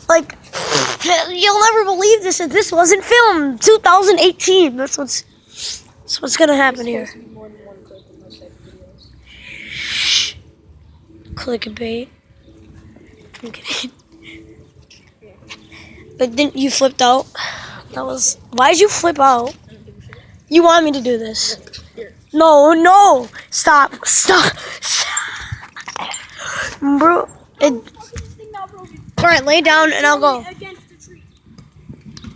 Like, you'll never believe this if this wasn't filmed. 2018. That's what's gonna happen here. Clickbait. I'm kidding. But didn't you flipped out? Why'd you flip out? You want me to do this? No. Stop. Bro. Alright, lay down and I'll go.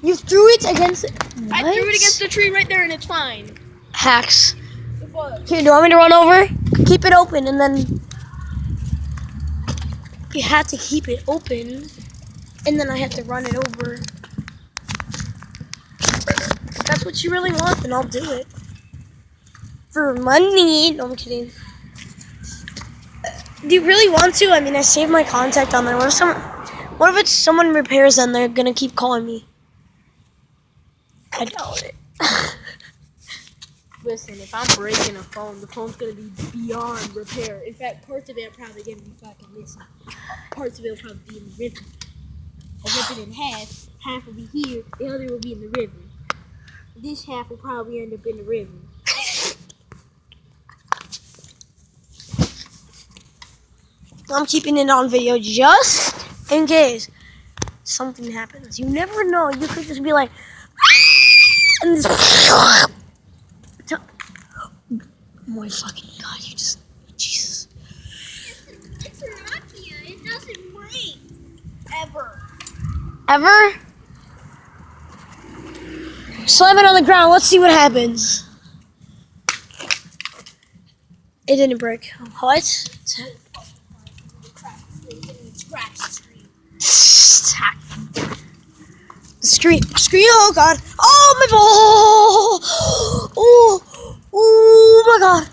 You threw it against it? I threw it against the tree right there and it's fine. Hacks. Here, do you want me to run over? Keep it open and then... You have to keep it open. And then I have to run it over. If that's what you really want, then I'll do it. For money. No, I'm kidding. Do you really want to? I mean, I saved my contact on there. What if it's someone repairs and they're gonna keep calling me? I doubt it. Listen, if I'm breaking a phone, the phone's gonna be beyond repair. In fact, parts of it are probably gonna be fucking missing. Parts of it will probably be in the river. I'll rip it in half. Half will be here, the other will be in the river. This half will probably end up in the river. I'm keeping it on video just in case something happens. You never know. You could just be like, and this, oh my fucking god! You just, Jesus. It's a Nokia. It doesn't break ever. Ever? Slam it on the ground. Let's see what happens. It didn't break. What? Screen. Oh god. Oh my ball. Oh my god.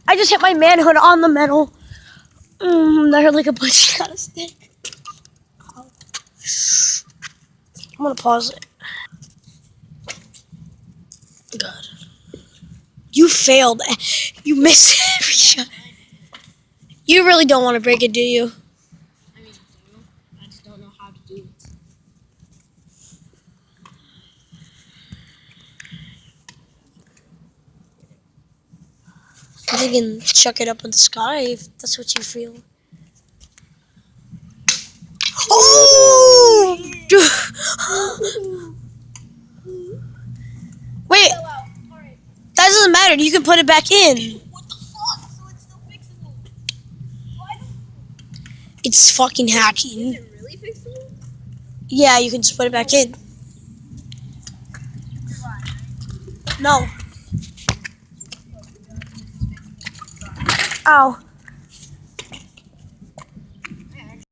I just hit my manhood on the metal. That hurt like a punch. Got a stick. I'm gonna pause it. God. You failed. You missed every shot. You really don't want to break it, do you? I mean, I just don't know how to do it. I think you can chuck it up in the sky if that's what you feel. Oh! Wait, that doesn't matter. You can put it back in. What the fuck? So it's still fixable. Why don't... It's fucking hacking. Is it really fixable? Yeah, you can just put it back in. No. Ow.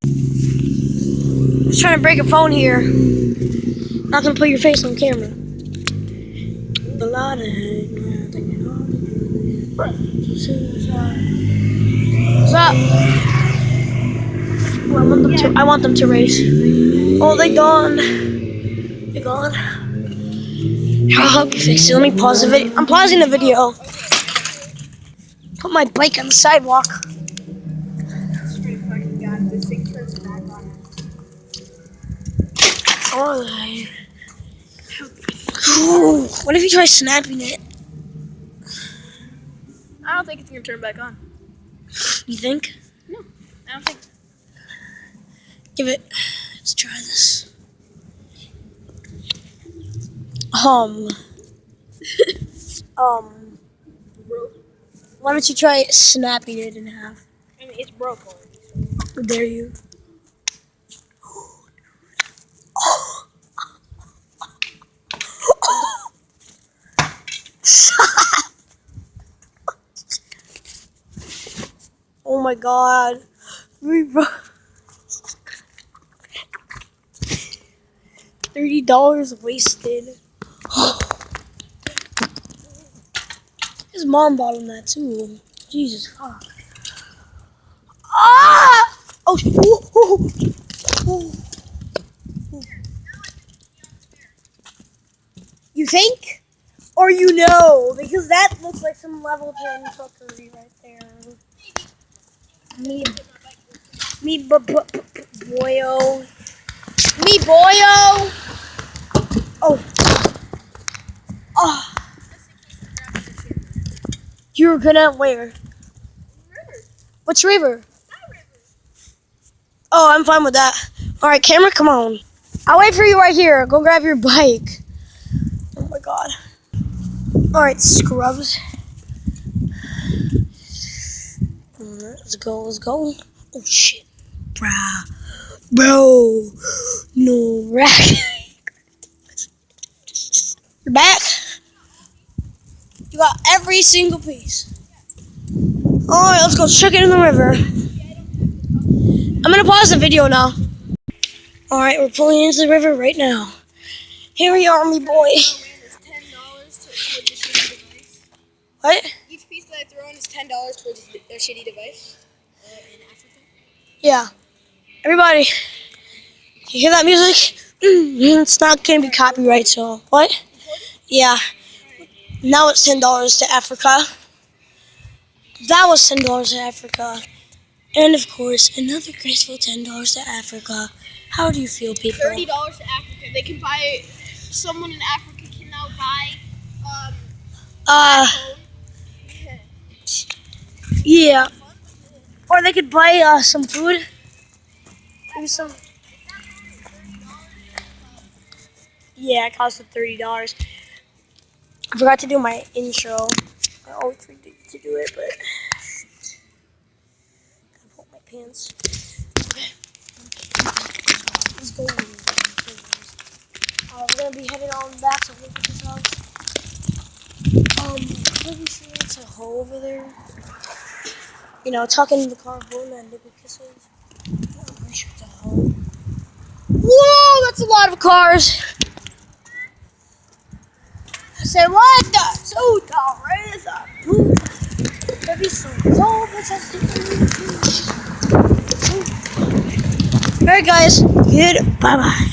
I'm just trying to break a phone here. Not gonna put your face on camera. What's up? Well, I want them to race. Oh, they gone. They gone. I'll help you fix it. Let me pause the video. I'm pausing the video. Put my bike on the sidewalk. Oh, ooh, what if you try snapping it? I don't think it's gonna turn back on. You think? No, I don't think. Give it. Let's try this. Why don't you try snapping it in half? I mean, it's broke already. How dare you? Oh my god. $30 wasted. His mom bought him that too. Jesus fuck. Ah! Oh, You think? Or you know? Because that looks like some level 10 fuckery right there. boyo. Me boyo. Oh. Oh. You're gonna where? Which river? Oh, I'm fine with that. All right, camera, come on. I'll wait for you right here. Go grab your bike. Oh my god. All right, scrubs. Let's go. Let's go. Oh shit, bro. No rack. You're back. You got every single piece. All right, let's go check it in the river. I'm gonna pause the video now. All right, we're pulling into the river right now. Here we are, me boy. What? Each piece that I throw in is $10 towards their shitty device in Africa. Yeah. Everybody, you hear that music? It's not gonna be copyright, so what? Yeah. Now it's $10 to Africa. That was $10 to Africa. And of course, another graceful $10 to Africa. How do you feel, people? $30 to Africa. They can buy. Someone in Africa can now buy. Yeah. Or they could buy some food. Maybe some. Yeah, it cost $30. I forgot to do my intro. I always forget to do it, but gotta pull up my pants. Okay. Let's go. We're gonna be heading on back to Lucas's house. Pretty sure it's a hole over there. You know, talking in the car, blowing that nipple kisses. I'm pretty sure it's a hole. Whoa, that's a lot of cars. I said, what the? So tall, right? It's a poop. That'd be so cold. Let's have to. Alright, guys. Good. Bye bye.